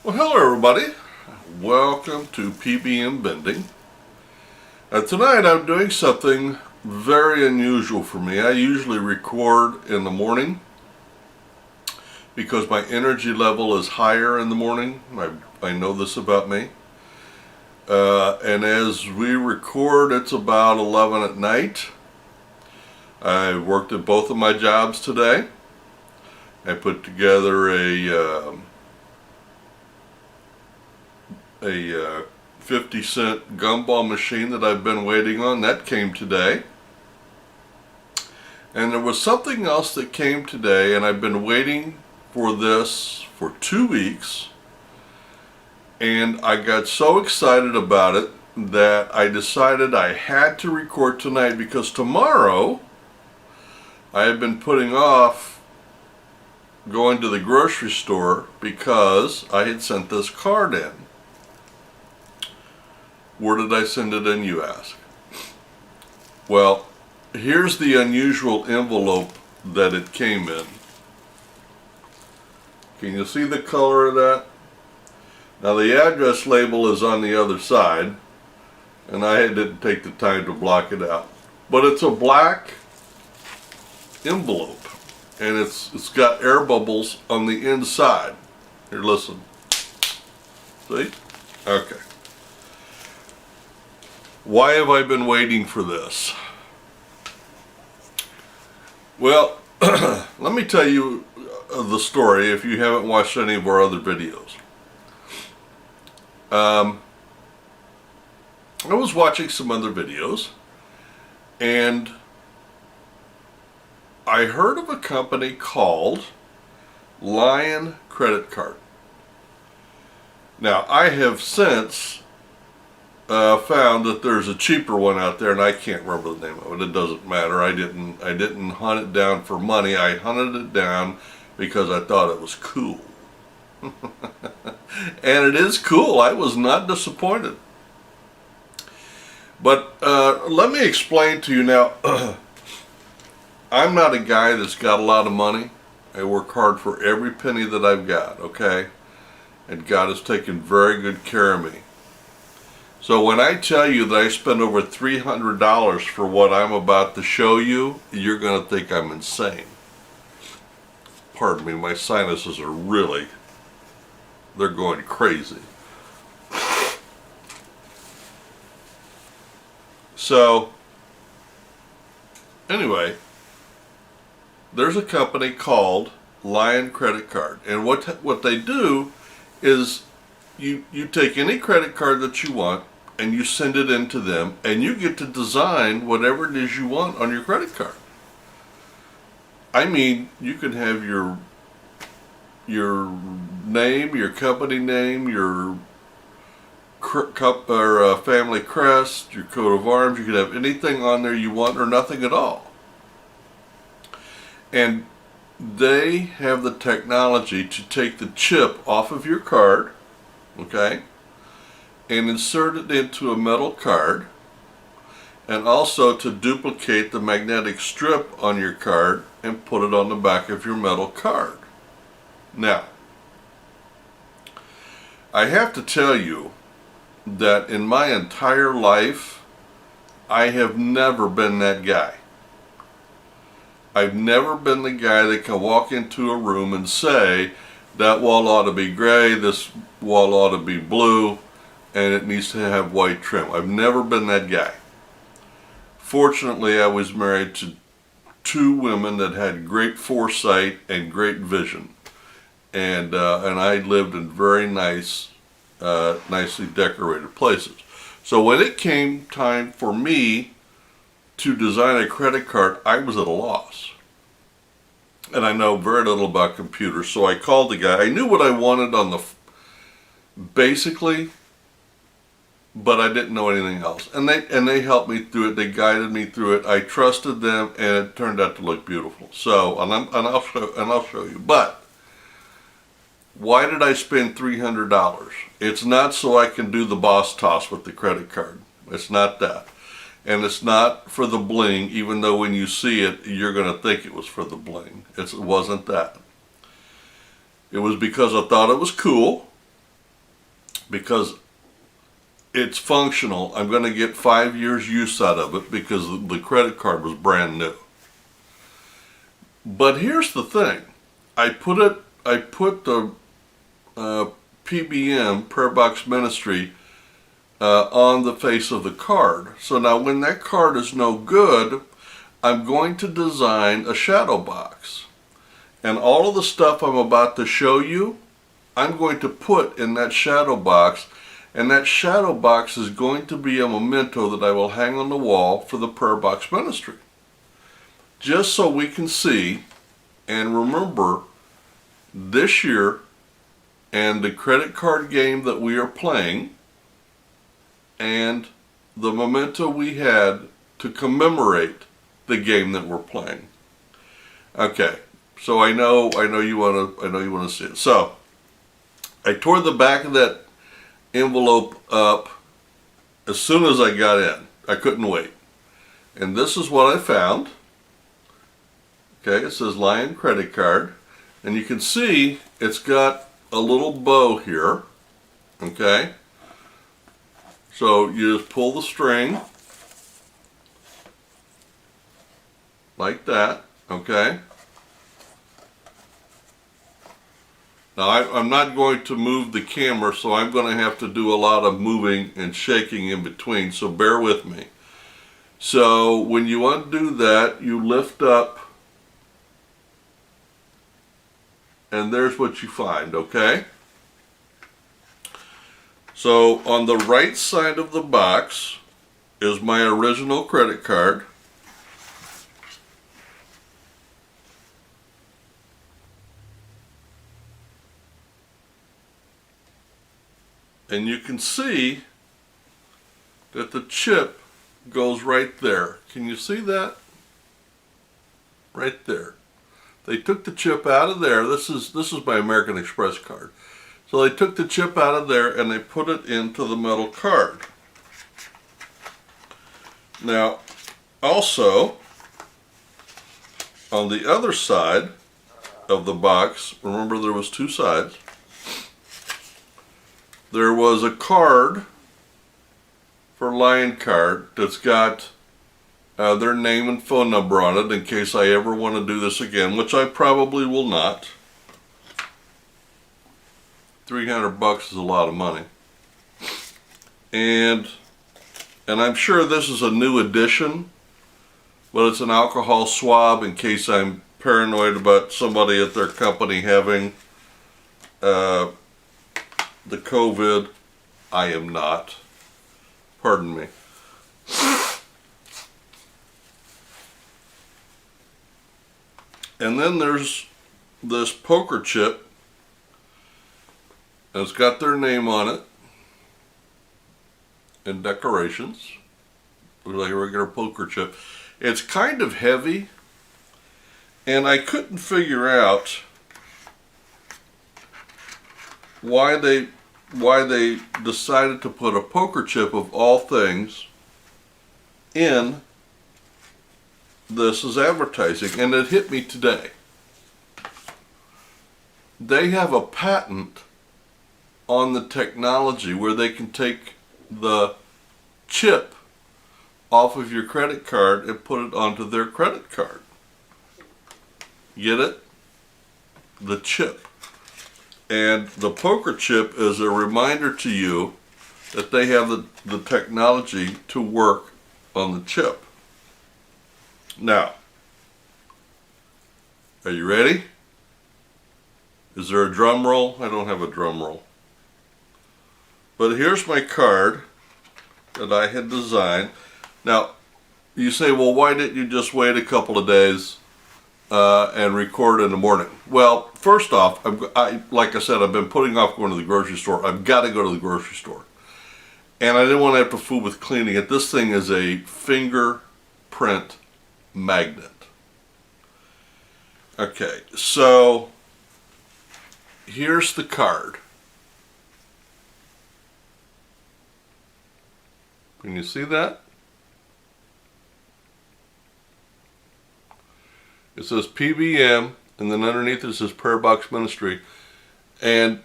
Well, hello everybody. Welcome to P.B.M. Vending. Tonight I'm doing something very unusual for me. I usually record in the morning because my energy level is higher in the morning. I know this about me. And as we record, it's about 11 at night. I worked at both of my jobs today. I put together a 50-cent gumball machine that I've been waiting on. That came today. And there was something else that came today, and I've been waiting for this for 2 weeks. And I got so excited about it that I decided I had to record tonight, because tomorrow I have been putting off going to the grocery store because I had sent this card in. Where did I send it in, you ask? Well, here's the unusual envelope that it came in. Can you see the color of that? Now the address label is on the other side, and I didn't take the time to block it out. But it's a black envelope, and it's got air bubbles on the inside. Here, listen. See? Okay. Why have I been waiting for this? Well, let me tell you the story if you haven't watched any of our other videos. I was watching some other videos, and I heard of a company called Lion Credit Card. Now, I have since found that there's a cheaper one out there, and I can't remember the name of it. It doesn't matter. I didn't hunt it down for money. I hunted it down because I thought it was cool. And it is cool. I was not disappointed. But let me explain to you now. I'm not a guy that's got a lot of money. I work hard for every penny that I've got, okay? And God has taken very good care of me. So when I tell you that I spent over $300 for what I'm about to show you, you're going to think I'm insane. Pardon me, my sinuses are really, they're going crazy. So, anyway, there's a company called Lion Credit Card. And what they do is you take any credit card that you want, and you send it in to them, and you get to design whatever it is you want on your credit card. I mean, you can have your name, your company name, your family crest, your coat of arms. You can have anything on there you want, or nothing at all. And they have the technology to take the chip off of your card, okay, and insert it into a metal card, and also to duplicate the magnetic strip on your card and put it on the back of your metal card. Now, I have to tell you that in my entire life, I have never been that guy. I've never been the guy that can walk into a room and say, that wall ought to be gray, this wall ought to be blue, and it needs to have white trim. I've never been that guy. Fortunately, I was married to two women that had great foresight and great vision. And I lived in very nice, nicely decorated places. So when it came time for me to design a credit card, I was at a loss. And I know very little about computers, so I called the guy. I knew what I wanted on the basically, but I didn't know anything else. And they helped me through it. They guided me through it. I trusted them, and it turned out to look beautiful. So, and I'll show you. But why did I spend $300? It's not so I can do the boss toss with the credit card. It's not that. And it's not for the bling, even though when you see it, you're going to think it was for the bling. It wasn't that. It was because I thought it was cool. because it's functional. I'm going to get 5 years use out of it because the credit card was brand new. But here's the thing. I put the P.B.M. Prayer Box Ministry on the face of the card. So now when that card is no good, I'm going to design a shadow box. And all of the stuff I'm about to show you, I'm going to put in that shadow box. And that shadow box is going to be a memento that I will hang on the wall for the Prayer Box Ministry. Just so we can see and remember this year and the credit card game that we are playing and the memento we had to commemorate the game that we're playing. Okay, so I know you want to see it. So I tore the back of that envelope up as soon as I got in. I couldn't wait. And this is what I found. Okay, it says Lion credit card. And you can see it's got a little bow here. Okay. So you just pull the string like that. Okay. Now I'm not going to move the camera, so I'm going to have to do a lot of moving and shaking in between, so bear with me. So when you undo that, you lift up, and there's what you find, okay? So on the right side of the box is my original credit card. And you can see that the chip goes right there. Can you see that? Right there. They took the chip out of there. This is my American Express card. So they took the chip out of there and they put it into the metal card. Now, also, on the other side of the box, remember there was two sides, there was a card for Lion Card that's got their name and phone number on it in case I ever want to do this again, which I probably will not. $300 is a lot of money. And I'm sure this is a new edition, but it's an alcohol swab in case I'm paranoid about somebody at their company having the COVID. I am not. Pardon me. And then there's this poker chip, and it's got their name on it and decorations. Looks like a regular poker chip. It's kind of heavy, and I couldn't figure out why they decided to put a poker chip of all things in this as advertising, and it hit me today. They have a patent on the technology where they can take the chip off of your credit card and put it onto their credit card. Get it? The chip. And the poker chip is a reminder to you that they have the technology to work on the chip. Now, are you ready? Is there a drum roll? I don't have a drum roll. But here's my card that I had designed. Now, you say, well, why didn't you just wait a couple of days and record in the morning? Well, first off, like I said, I've been putting off going to the grocery store. I've got to go to the grocery store. And I didn't want to have to fool with cleaning it. This thing is a fingerprint magnet. Okay, so here's the card. Can you see that? It says P.B.M. and then underneath it says Prayer Box Ministry. And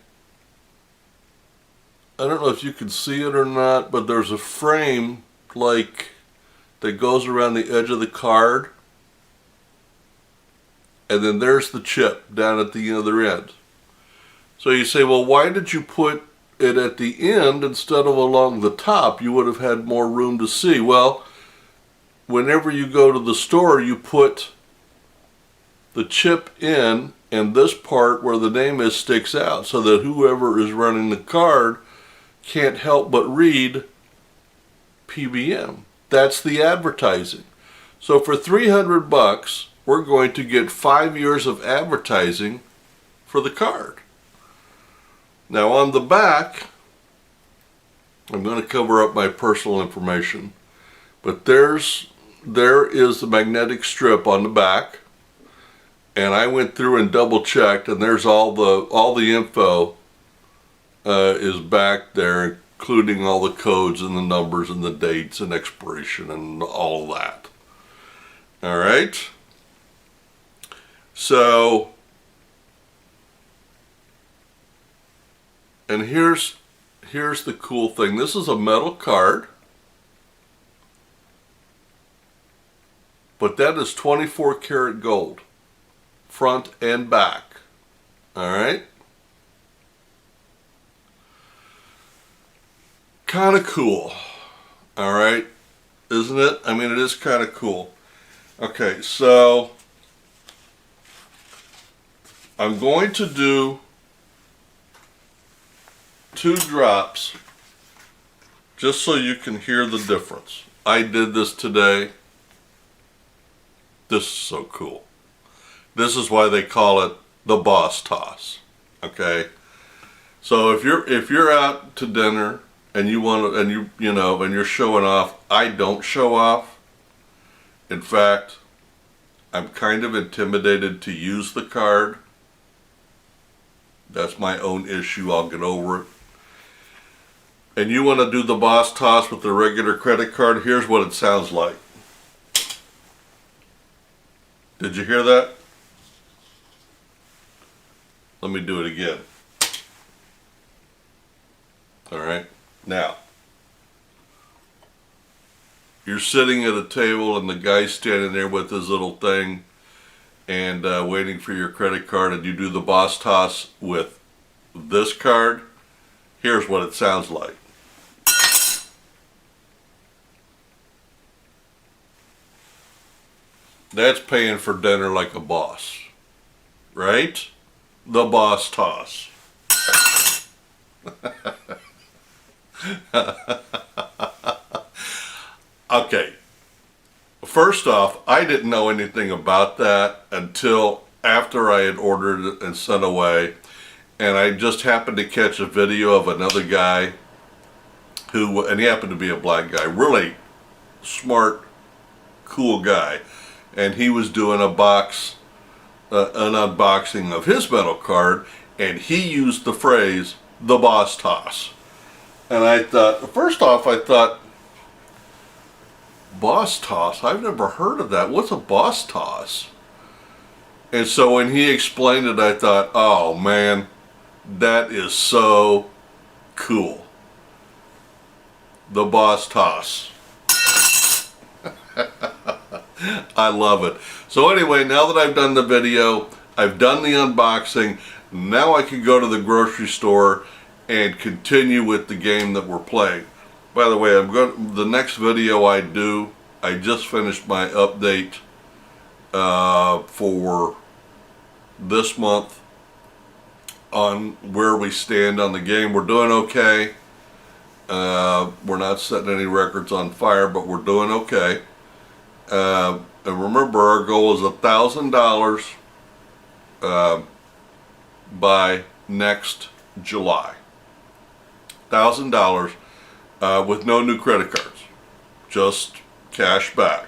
I don't know if you can see it or not, but there's a frame like that goes around the edge of the card, and then there's the chip down at the other end. So you say, well, why did you put it at the end instead of along the top? You would have had more room to see. Well, whenever you go to the store, you put the chip in, and this part where the name is sticks out so that whoever is running the card can't help but read P.B.M. That's the advertising. So for $300, we're going to get 5 years of advertising for the card. Now on the back, I'm going to cover up my personal information, but there is the magnetic strip on the back, and I went through and double checked, and there's all the info is back there, including all the codes and the numbers and the dates and expiration and all that. All right. So, and here's the cool thing. This is a metal card, but that is 24 karat gold, front and back. All right. Kind of cool. All right. Isn't it? I mean, it is kind of cool. Okay, so I'm going to do 2 drops just so you can hear the difference. I did this today. This is so cool. This is why they call it the boss toss. Okay? So if you're out to dinner and you want to, and and you're showing off, I don't show off. In fact, I'm kind of intimidated to use the card. That's my own issue. I'll get over it. And you want to do the boss toss with the regular credit card, here's what it sounds like. Did you hear that? Let me do it again. All right. Now, you're sitting at a table and the guy's standing there with his little thing and waiting for your credit card, and you do the boss toss with this card. Here's what it sounds like. That's paying for dinner like a boss, right? The boss toss. Okay, first off, I didn't know anything about that until after I had ordered it and sent away, and I just happened to catch a video of another guy who, and he happened to be a black guy, really smart, cool guy, and he was doing an unboxing of his metal card, and he used the phrase, the boss toss. And I thought, first off, I thought, boss toss? I've never heard of that. What's a boss toss? And so when he explained it, I thought, oh man, that is so cool. The boss toss. I love it. So anyway, now that I've done the video, I've done the unboxing, now I can go to the grocery store and continue with the game that we're playing. By the way, the next video I do, I just finished my update for this month on where we stand on the game. We're doing okay. We're not setting any records on fire, but we're doing okay. And remember, our goal is $1,000 by next July. $1,000 with no new credit cards, just cash back,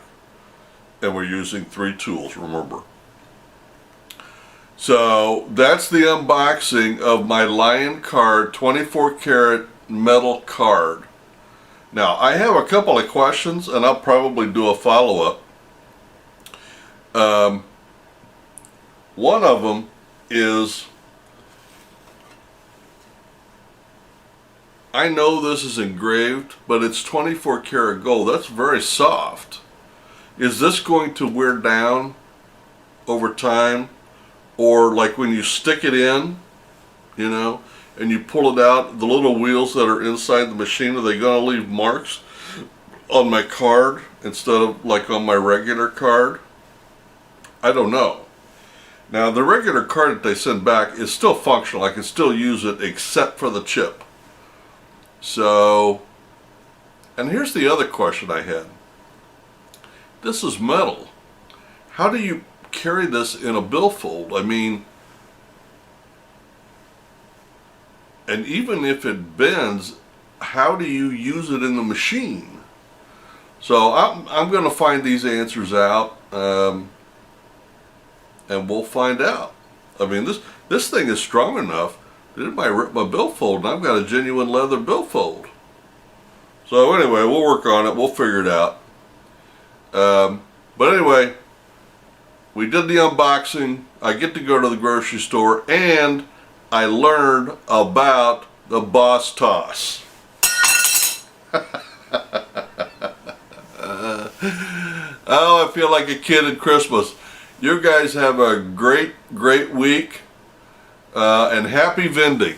and we're using 3 tools, remember. So that's the unboxing of my Lion card, 24 karat metal card. Now I have a couple of questions, and I'll probably do a follow-up. One of them is, I know this is engraved, but it's 24 karat gold. That's very soft. Is this going to wear down over time? Or like when you stick it in, you know, and you pull it out, the little wheels that are inside the machine, are they going to leave marks on my card instead of like on my regular card? I don't know. Now the regular card that they send back is still functional. I can still use it except for the chip. So, and here's the other question I had. This is metal. How do you carry this in a billfold? I mean, and even if it bends, how do you use it in the machine? So I'm going to find these answers out, and we'll find out. I mean, this thing is strong enough that it might rip my billfold, and I've got a genuine leather billfold. So anyway, we'll work on it. We'll figure it out. But anyway, we did the unboxing. I get to go to the grocery store, and I learned about the Boss Toss. Oh, I feel like a kid at Christmas. You guys have a great, great week, and happy vending.